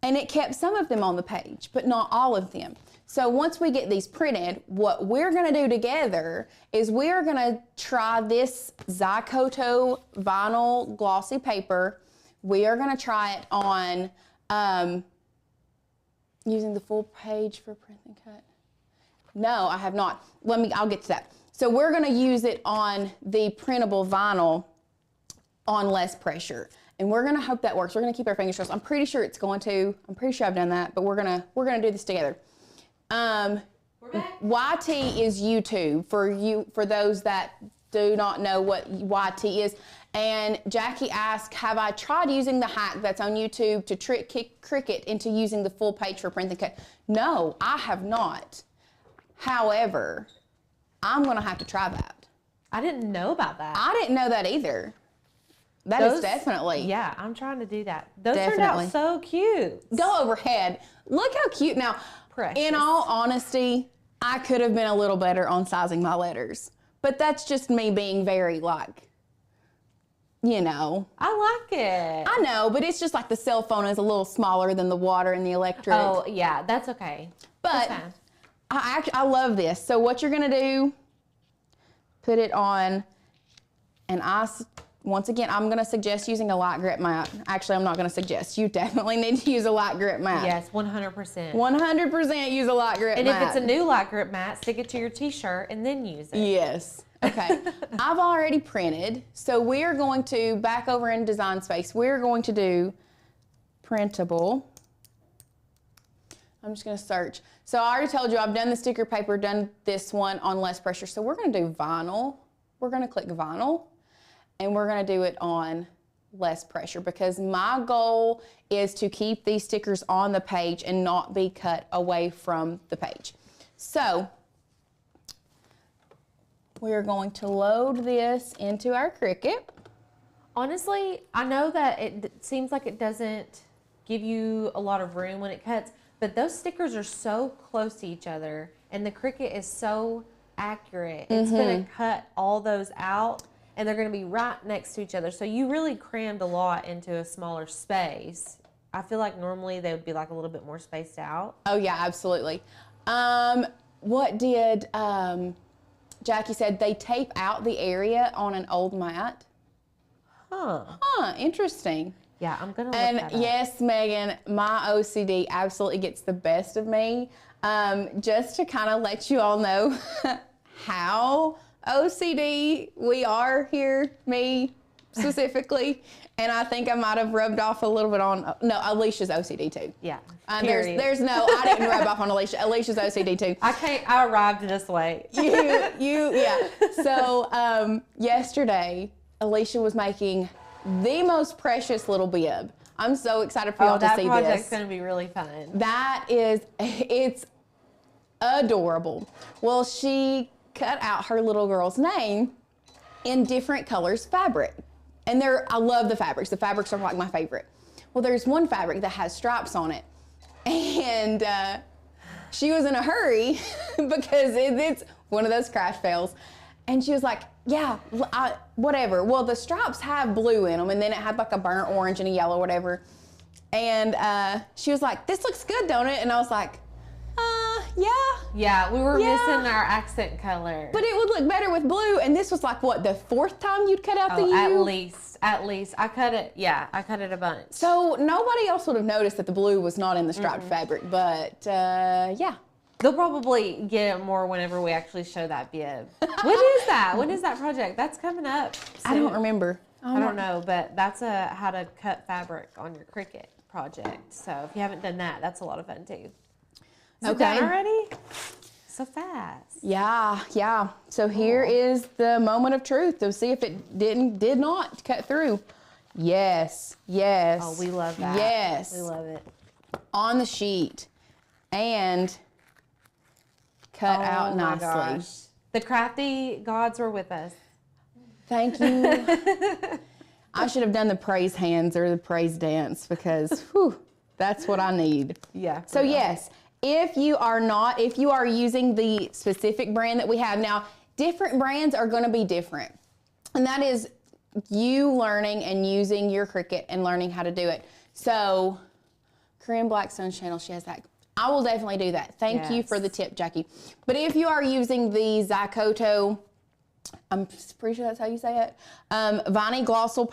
And it kept some of them on the page, but not all of them. So once we get these printed, what we're gonna do together is we are gonna try this Zykoto vinyl glossy paper. We are gonna try it on using the full page for print and cut. No, I have not. I'll get to that. So we're gonna use it on the printable vinyl on less pressure. And we're gonna hope that works. We're gonna keep our fingers crossed. I'm pretty sure it's going to. I'm pretty sure I've done that, but we're gonna do this together. We're back. YT is YouTube for those that do not know what YT is. And Jackie asked, have I tried using the hack that's on YouTube to trick Cricut into using the full page for print and cut? No, I have not. However, I'm gonna have to try that. I didn't know about that. I didn't know that either. That is definitely. Yeah, I'm trying to do that. Those Definitely. turned out so cute. Go overhead. Look how cute. Now, Precious. In all honesty, I could have been a little better on sizing my letters. But that's just me being very you know. I like it. I know, but it's just like the cell phone is a little smaller than the water and the electric. Oh, yeah, that's okay. But that's fine. I love this. So what you're gonna do, put it on, and once again, I'm gonna suggest using a light grip mat. Actually, I'm not gonna suggest. You definitely need to use a light grip mat. Yes, 100%. 100% use a light grip mat. And if it's a new light grip mat, stick it to your t-shirt and then use it. Yes. Okay. I've already printed, so we're going to, back over in Design Space, we're going to do printable. I'm just gonna search. So I already told you I've done the sticker paper, done this one on less pressure. So we're gonna do vinyl. We're gonna click vinyl, and we're gonna do it on less pressure because my goal is to keep these stickers on the page and not be cut away from the page. So we're going to load this into our Cricut. Honestly, I know that it seems like it doesn't give you a lot of room when it cuts, but those stickers are so close to each other and the Cricut is so accurate. It's gonna cut all those out and they're gonna be right next to each other. So you really crammed a lot into a smaller space. I feel like normally they would be like a little bit more spaced out. Oh yeah, absolutely. What did Jackie said? They tape out the area on an old mat. Huh, interesting. Yeah, I'm gonna look And that up. yes, Megan, my OCD absolutely gets the best of me. Just to kind of let you all know how OCD we are here, me specifically. And I think I might have rubbed off a little bit on, no, Alicia's OCD too. Yeah, There's no, I didn't rub off on Alicia. Alicia's OCD too. I arrived this way. Yeah. So yesterday, Alicia was making the most precious little bib. I'm so excited for y'all to see this. That project's gonna be really fun. It's adorable. Well, she cut out her little girl's name in different colors fabric. And I love the fabrics. The fabrics are like my favorite. Well, there's one fabric that has stripes on it. And she was in a hurry because it's one of those crash fails. And she was like, yeah, whatever. Well, the stripes have blue in them, and then it had like a burnt orange and a yellow, whatever. And she was like, this looks good, don't it? And I was like, yeah. Yeah, we were missing our accent color. But it would look better with blue. And this was like, what, the fourth time you'd cut out the U? At least. I cut it a bunch. So nobody else would have noticed that the blue was not in the striped fabric, but yeah. They'll probably get it more whenever we actually show that bib. When is that? When is that project? That's coming up soon. I don't remember. I don't know, but that's a how to cut fabric on your Cricut project. So if you haven't done that, that's a lot of fun too. Is it done already? So fast. Yeah. So here is the moment of truth to see if it did not cut through. Yes. Oh, we love that. Yes. We love it. On the sheet. And cut out nicely. Gosh. The crafty gods were with us. Thank you. I should have done the praise hands or the praise dance because that's what I need. Yeah. So yes, if you are using the specific brand that we have now, different brands are going to be different. And that is you learning and using your Cricut and learning how to do it. So Korean Blackstone's channel, she has that. I will definitely do that. Thank you for the tip, Jackie. But if you are using the Zykoto, I'm pretty sure that's how you say it, Vinyl Glossal,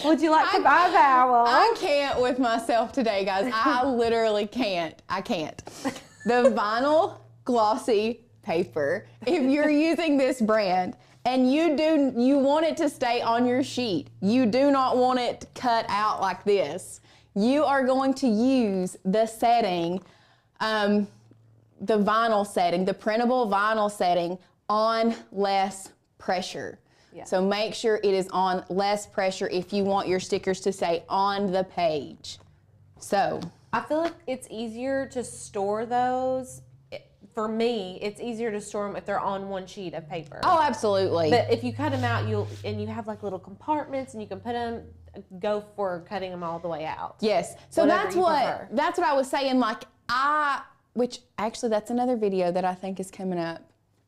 Would you like to buy that one? I can't with myself today, guys. I literally can't. I can't. The vinyl glossy paper, if you're using this brand, and you want it to stay on your sheet. You do not want it cut out like this. You are going to use the setting, the vinyl setting, the printable vinyl setting on less pressure. Yeah. So make sure it is on less pressure if you want your stickers to stay on the page. So I feel like it's easier to store those. For me, it's easier to store them if they're on one sheet of paper. Oh, absolutely. But if you cut them out, you have like little compartments, and you can put them. Go for cutting them all the way out. Yes. So that's what I was saying. Like which actually that's another video that I think is coming up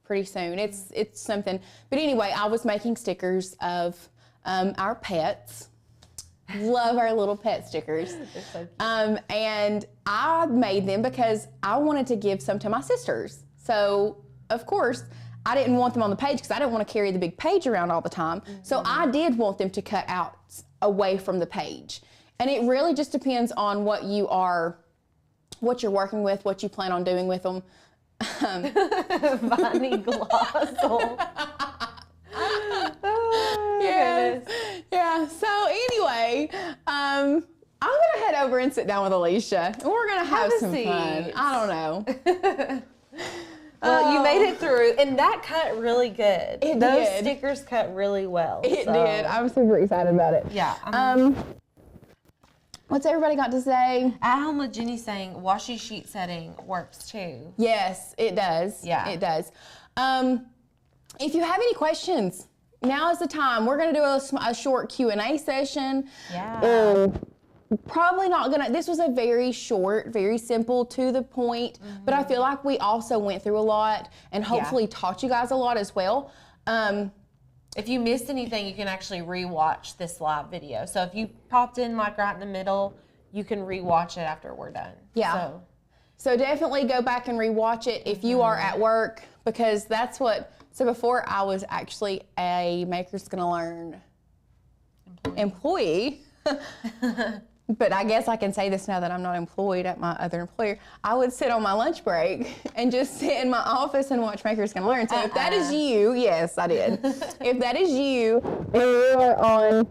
pretty soon. It's something. But anyway, I was making stickers of our pets. Love our little pet stickers. They're so cute. And I made them because I wanted to give some to my sisters. So, of course, I didn't want them on the page because I didn't want to carry the big page around all the time. So I did want them to cut out away from the page. And it really just depends on what you're working with, what you plan on doing with them. Viney Glossel. Yes. Yeah. So anyway, I'm gonna head over and sit down with Alicia, and we're gonna have a some seat. fun. I don't know. Well, you made it through, and that cut really good. It Those did. stickers cut really well. It so. did. I'm super excited about it. Yeah. What's everybody got to say? At home with Jenny saying washi sheet setting works too. Yes, it does. Yeah. It does. If you have any questions, now is the time. We're going to do a short Q&A session. Yeah. Probably not going to, this was a very short, very simple, to the point, but I feel like we also went through a lot and hopefully taught you guys a lot as well. If you missed anything, you can actually rewatch this live video. So if you popped in like right in the middle, you can rewatch it after we're done. Yeah. So definitely go back and rewatch it if you are at work, because that's what, so before I was actually a Maker's Gonna Learn employee. But I guess I can say this now that I'm not employed at my other employer. I would sit on my lunch break and just sit in my office and watch Maker's Gonna Learn. So if that is you, yes, I did. If that is you, and you are on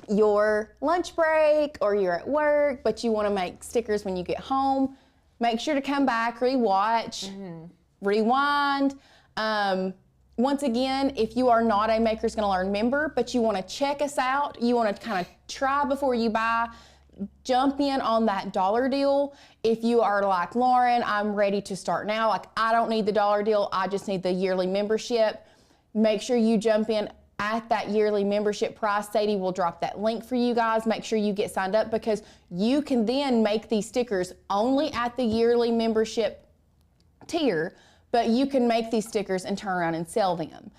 your lunch break or you're at work, but you want to make stickers when you get home, make sure to come back, rewatch, rewind. Once again, if you are not a Maker's Gonna Learn member, but you want to check us out, you want to kind of try before you buy, jump in on that dollar deal. If you are like, Lauren, I'm ready to start now, like I don't need the dollar deal, I just need the yearly membership, make sure you jump in at that yearly membership price. Sadie will drop that link for you guys. Make sure you get signed up, because you can then make these stickers only at the yearly membership tier, but you can make these stickers and turn around and sell them.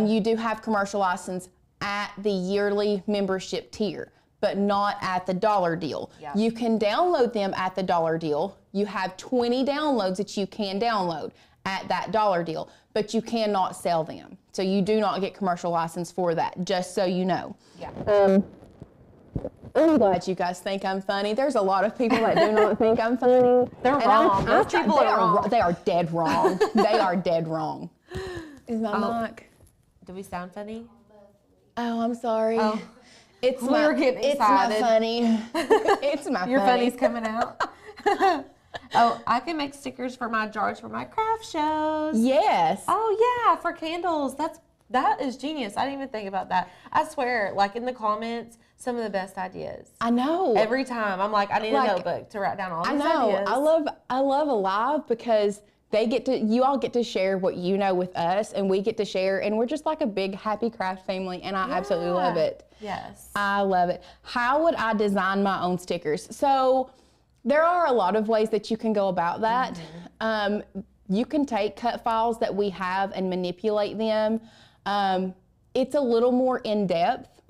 You do have commercial license at the yearly membership tier, but not at the dollar deal. Yeah. You can download them at the dollar deal. You have 20 downloads that you can download at that dollar deal, but you cannot sell them. So you do not get commercial license for that, just so you know. Yeah. I'm glad you guys think I'm funny. There's a lot of people that do not think I'm funny. They're wrong. Those people are wrong. They are dead wrong. They are dead wrong. Is my mic? Do we sound funny? Oh, I'm sorry. Oh. It's We were getting It's my excited. funny. It's my Your funny. funny's coming out. Oh, I can make stickers for my jars for my craft shows. Yes. Oh yeah, for candles. That is genius. I didn't even think about that. I swear, like in the comments, some of the best ideas. I know. Every time I'm like, I need Like, a notebook to write down all these I know. ideas. I love Alive because you all get to share what you know with us, and we get to share, and we're just like a big happy craft family, and I absolutely love it. Yes. I love it. How would I design my own stickers? So there are a lot of ways that you can go about that. You can take cut files that we have and manipulate them. It's a little more in-depth.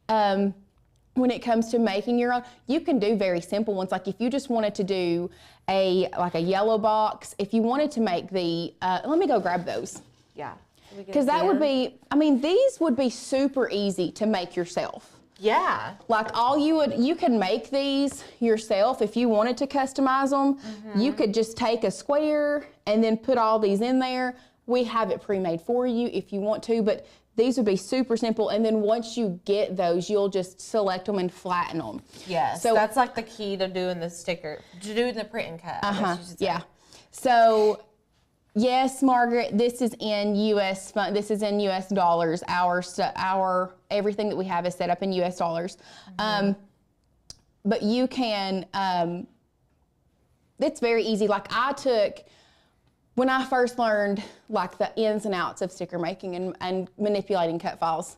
When it comes to making your own, you can do very simple ones. Like if you just wanted to do a yellow box, if you wanted to make the, let me go grab those. Yeah. Because that would be, I mean, these would be super easy to make yourself. Yeah. Like you can make these yourself if you wanted to customize them. You could just take a square and then put all these in there. We have it pre-made for you if you want to, but these would be super simple. And then once you get those, you'll just select them and flatten them. Yes. So that's like the key to doing the sticker, to doing the print and cut. I guess you should say. Yeah. So yes, Margaret, this is in US dollars. Our everything that we have is set up in US dollars. But you can, it's very easy. Like when I first learned like the ins and outs of sticker making and manipulating cut files,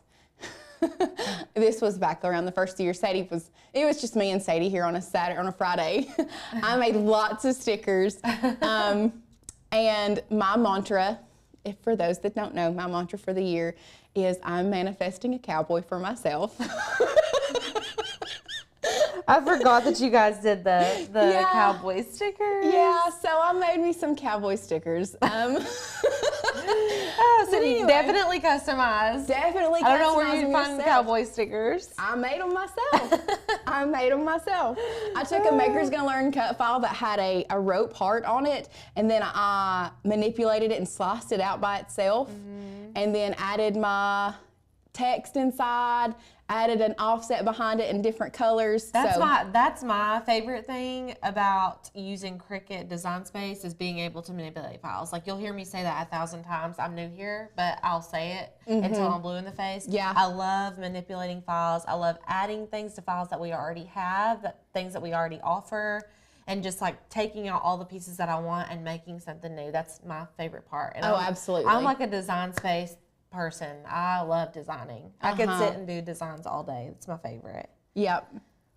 this was back around the first year. It was just me and Sadie here on a Friday. I made lots of stickers. And my mantra, for those that don't know, my mantra for the year is I'm manifesting a cowboy for myself. I forgot that you guys did the Yeah. cowboy stickers. Yeah, so I made me some cowboy stickers. Oh, so you definitely customized. Definitely. I don't know where customizing you find yourself. cowboy stickers. I made them myself. I took a Maker's Gonna Learn cut file that had a rope heart on it, and then I manipulated it and sliced it out by itself, and then added my text inside, added an offset behind it in different colors. That's my favorite thing about using Cricut Design Space is being able to manipulate files. Like, you'll hear me say that 1,000 times. I'm new here, but I'll say it until I'm blue in the face. Yeah. I love manipulating files. I love adding things to files that we already have, things that we already offer, and just like taking out all the pieces that I want and making something new. That's my favorite part. And Absolutely. I'm like a Design Space person. I love designing. I could sit and do designs all day. It's my favorite. Yep.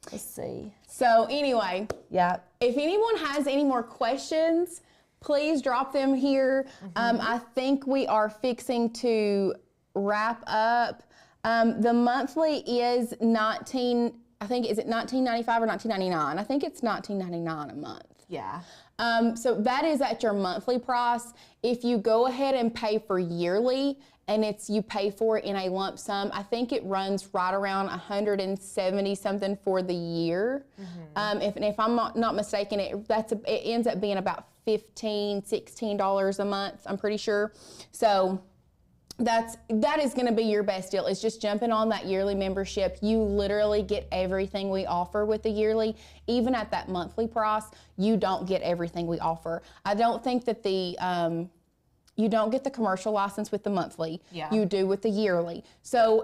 Let's see. So anyway, Yep. if anyone has any more questions, please drop them here. I think we are fixing to wrap up. The monthly is is it $19.95 or $19.99? I think it's $19.99 a month. Yeah. So that is at your monthly price. If you go ahead and pay for yearly, and you pay for it in a lump sum, I think it runs right around $170 something for the year. If I'm not mistaken, it ends up being about $15, $16 a month, I'm pretty sure. So that is going to be your best deal. It's just jumping on that yearly membership. You literally get everything we offer with the yearly. Even at that monthly price, you don't get everything we offer. I don't think that you don't get the commercial license with the monthly. Yeah. You do with the yearly. So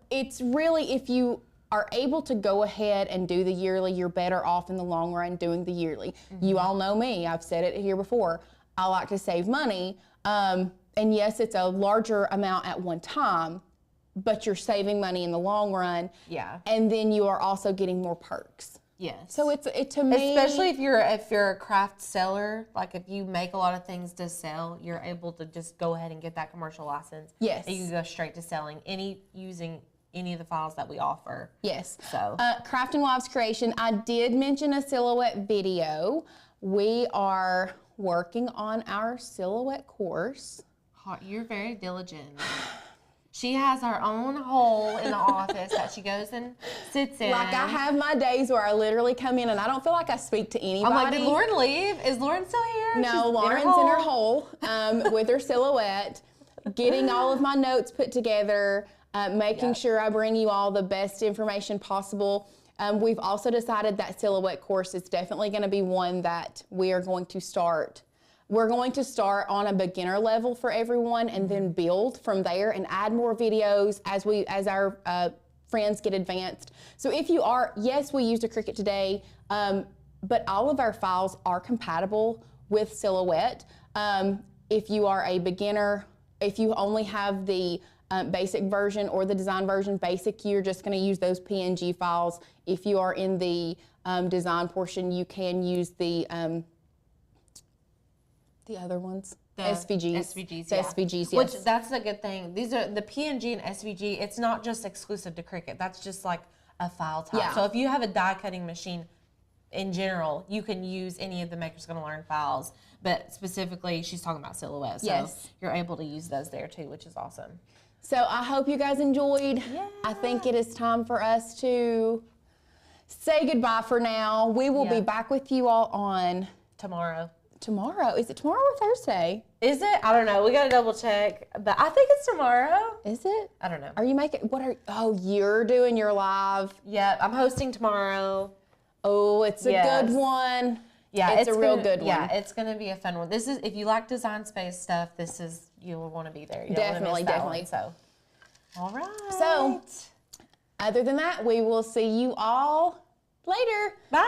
it's really, if you are able to go ahead and do the yearly, you're better off in the long run doing the yearly. You all know me, I've said it here before. I like to save money. And yes, it's a larger amount at one time, but you're saving money in the long run. Yeah. And then you are also getting more perks. Yes. So it to me, especially if you're a craft seller, like if you make a lot of things to sell, you're able to just go ahead and get that commercial license. Yes. And you can go straight to selling using any of the files that we offer. Yes. So Crafting Wives Creation, I did mention a silhouette video. We are working on our silhouette course. You're very diligent. She has her own hole in the office that she goes and sits in. Like, I have my days where I literally come in and I don't feel like I speak to anybody. I'm like, did Lauren leave? Is Lauren still here? No, She's Lauren's in her hole with her silhouette, getting all of my notes put together, making sure I bring you all the best information possible. We've also decided that silhouette course is definitely going to be one that we are going to start. We're going to start on a beginner level for everyone and then build from there and add more videos as our friends get advanced. So if you are, yes, we used a Cricut today, but all of our files are compatible with Silhouette. If you are a beginner, if you only have the basic version or the design version basic, you're just going to use those PNG files. If you are in the design portion, you can use the other ones, SVGs. SVGs, the yeah. SVGs, yes. Which, that's a good thing. These are the PNG and SVG. It's not just exclusive to Cricut. That's just like a file type. Yeah. So if you have a die cutting machine in general, you can use any of the Maker's Gonna Learn files. But specifically, she's talking about Silhouette. So Yes. you're able to use those there too, which is awesome. So I hope you guys enjoyed. Yeah. I think it is time for us to say goodbye for now. We will be back with you all on tomorrow. Is it tomorrow or Thursday? Is it? I don't know. We got to double check. But I think it's tomorrow. Is it? I don't know. Are you making, you're doing your live? Yeah, I'm hosting tomorrow. Oh, it's a good one. Yeah, it's a real good one. Yeah, it's going to be a fun one. This is, if you like design space stuff, you'll want to be there. You don't wanna miss that one, so. All right. So, other than that, we will see you all later. Bye.